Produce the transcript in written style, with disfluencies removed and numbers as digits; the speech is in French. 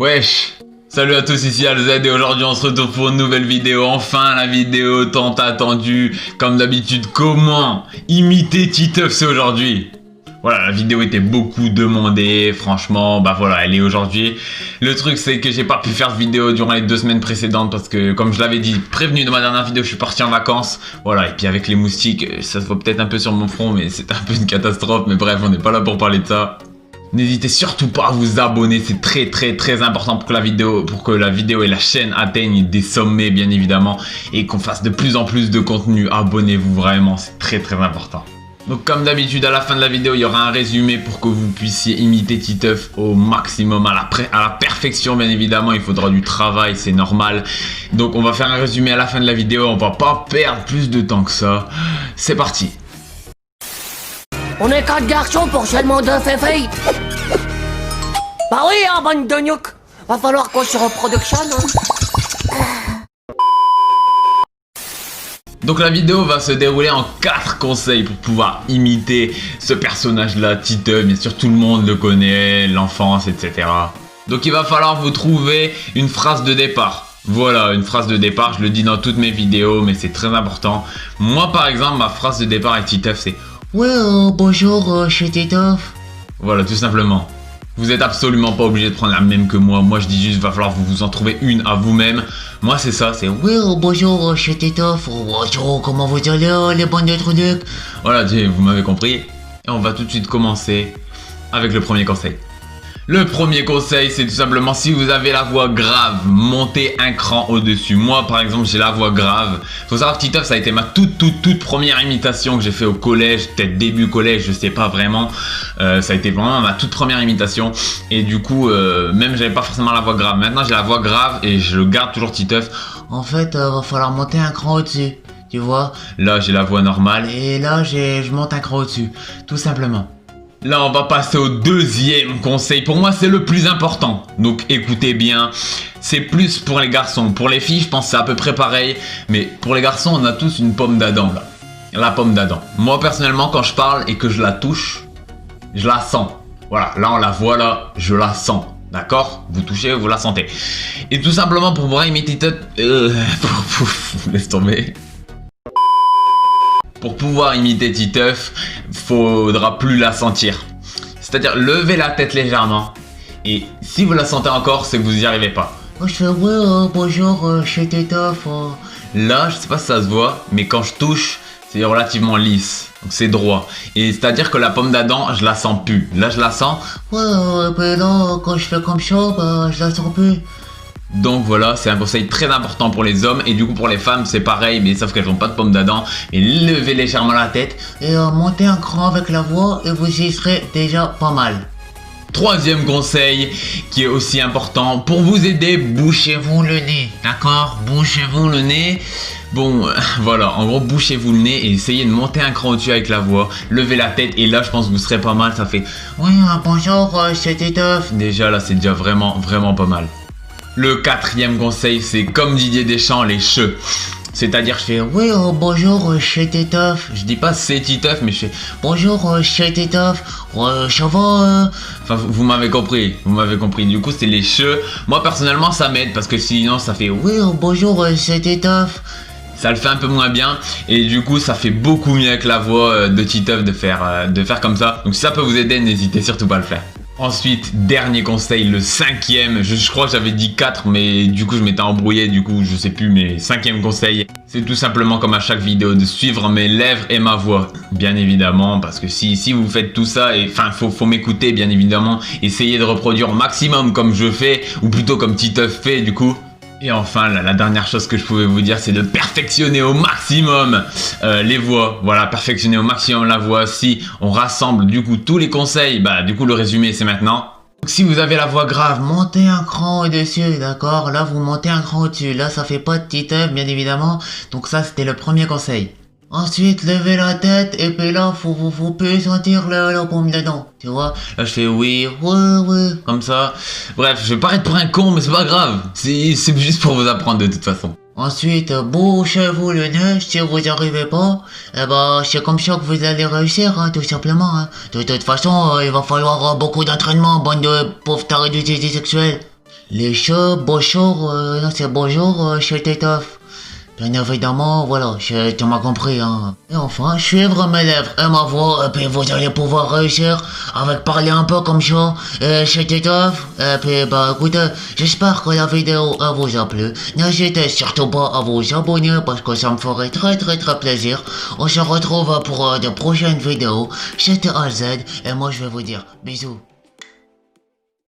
Wesh, salut à tous, ici Alzed et aujourd'hui on se retrouve pour une nouvelle vidéo. Enfin la vidéo tant attendue. Comme d'habitude, comment imiter Titeuf, c'est aujourd'hui. Voilà, la vidéo était beaucoup demandée, franchement, bah voilà, elle est aujourd'hui. Le truc c'est que j'ai pas pu faire de vidéo durant les 2 semaines précédentes parce que, comme je l'avais dit, prévenu de ma dernière vidéo, je suis parti en vacances. Voilà, et puis avec les moustiques, ça se voit peut-être un peu sur mon front, mais c'est un peu une catastrophe. Mais bref, on n'est pas là pour parler de ça. N'hésitez surtout pas à vous abonner, c'est très important pour que la vidéo et la chaîne atteignent des sommets bien évidemment et qu'on fasse de plus en plus de contenu. Abonnez-vous vraiment, c'est très important. Donc comme d'habitude à la fin de la vidéo il y aura un résumé pour que vous puissiez imiter Titeuf au maximum, à la perfection bien évidemment. Il faudra du travail, c'est normal. Donc on va faire un résumé à la fin de la vidéo, on va pas perdre plus de temps que ça. C'est parti. On est 4 garçons pour seulement 2 filles. Bah oui, hein, bande de nuques. Va falloir qu'on se reproductionne, hein. Donc la vidéo va se dérouler en 4 conseils pour pouvoir imiter ce personnage-là, Titeuf. Bien sûr, tout le monde le connaît, l'enfance, etc. Donc il va falloir vous trouver une phrase de départ. Voilà, une phrase de départ, je le dis dans toutes mes vidéos, mais c'est très important. Moi, par exemple, ma phrase de départ avec Titeuf, c'est « Ouais, bonjour, je suis Titeuf ». Voilà, tout simplement. Vous êtes absolument pas obligé de prendre la même que moi. Moi, je dis juste, va falloir vous en trouver une à vous-même. Moi, c'est ça, c'est « Ouais, bonjour, je suis Titeuf. Bonjour, comment vous allez, les bandes de trucs ?» Voilà, vous m'avez compris. Et on va tout de suite commencer avec le premier conseil. Le premier conseil, c'est tout simplement, si vous avez la voix grave, montez un cran au-dessus. Moi, par exemple, j'ai la voix grave. Faut savoir que Titeuf, ça a été ma toute première imitation que j'ai fait au collège, peut-être début collège, je sais pas vraiment. Ça a été vraiment ma toute première imitation. Et du coup, même j'avais pas forcément la voix grave. Maintenant, j'ai la voix grave et je garde toujours Titeuf. En fait, va falloir monter un cran au-dessus. Tu vois, là, j'ai la voix normale et là, je monte un cran au-dessus. Tout simplement. Là, on va passer au deuxième conseil. Pour moi, c'est le plus important. Donc, écoutez bien. C'est plus pour les garçons. Pour les filles, je pense que c'est à peu près pareil. Mais pour les garçons, on a tous une pomme d'Adam, là. La pomme d'Adam. Moi, personnellement, quand je parle et que je la touche, je la sens. Voilà, là, on la voit, là, je la sens. D'accord? Vous touchez, vous la sentez. Et tout simplement, pour pouvoir imiter... Laisse tomber. Pour pouvoir imiter Titeuf, faudra plus la sentir. C'est-à-dire lever la tête légèrement. Et si vous la sentez encore, c'est que vous n'y arrivez pas. Moi je fais ouais, bonjour, je suis Titeuf. Là, je sais pas si ça se voit, mais quand je touche, c'est relativement lisse. Donc c'est droit. Et c'est-à-dire que la pomme d'Adam, je la sens plus. Là, je la sens. Ouais, ben là, quand je fais comme ça, bah, je la sens plus. Donc voilà, c'est un conseil très important pour les hommes. Et du coup pour les femmes c'est pareil, mais sauf qu'elles n'ont pas de pomme d'Adam. Et levez légèrement la tête et montez un cran avec la voix et vous y serez déjà pas mal. Troisième conseil qui est aussi important, pour vous aider, bouchez-vous le nez. D'accord? Bouchez-vous le nez. Bon, voilà, en gros, bouchez-vous le nez et essayez de monter un cran au-dessus avec la voix. Levez la tête et là, je pense que vous serez pas mal. Ça fait oui, bonjour, c'est Titeuf. Déjà là, c'est déjà vraiment pas mal. Le quatrième conseil, c'est comme Didier Deschamps, les cheux. C'est-à-dire, je fais oui, bonjour, je suis Titeuf. Je dis pas c'est Titeuf, mais je fais bonjour, je suis Titeuf. Ça va Enfin, vous m'avez compris, Du coup, c'est les cheux. Moi, personnellement, ça m'aide parce que sinon, ça fait oui, bonjour, c'est Titeuf. Ça le fait un peu moins bien et du coup ça fait beaucoup mieux avec la voix de Titeuf de faire comme ça. Donc si ça peut vous aider, n'hésitez surtout pas à le faire. Ensuite, dernier conseil, le cinquième, je crois que j'avais dit 4 mais du coup je m'étais embrouillé, du coup je sais plus, mais cinquième conseil, c'est tout simplement comme à chaque vidéo de suivre mes lèvres et ma voix, bien évidemment, parce que si vous faites tout ça, et enfin faut m'écouter bien évidemment, essayez de reproduire au maximum comme je fais, ou plutôt comme Titeuf fait du coup. Et enfin, la dernière chose que je pouvais vous dire, c'est de perfectionner au maximum les voix. Voilà, perfectionner au maximum la voix. Si on rassemble du coup tous les conseils, bah du coup le résumé c'est maintenant. Donc, si vous avez la voix grave, montez un cran au-dessus, d'accord? Là, vous montez un cran au-dessus. Là, ça fait pas de Titeuf, bien évidemment. Donc ça, c'était le premier conseil. Ensuite, levez la tête et puis là, vous pouvez sentir la pomme dedans, tu vois. Là, je fais oui, ouais, comme ça. Bref, je vais paraître pour un con, mais c'est pas grave. C'est juste pour vous apprendre de toute façon. Ensuite, bouchez-vous le nez si vous n'y arrivez pas. Eh ben, c'est comme ça que vous allez réussir, hein, tout simplement. Hein. De toute façon, il va falloir beaucoup d'entraînement, bande de pauvres tarés d'utilité sexuelle. Les chats, bonjour, non c'est bonjour, chez Tétoff. Bien évidemment, voilà, tu m'as compris, hein. Et enfin, suivre mes lèvres et ma voix, et puis vous allez pouvoir réussir avec parler un peu comme ça, chez Tétoff. Et puis, bah écoutez, j'espère que la vidéo vous a plu. N'hésitez surtout pas à vous abonner parce que ça me ferait très plaisir. On se retrouve pour de prochaines vidéos. C'était AZ et moi je vais vous dire bisous.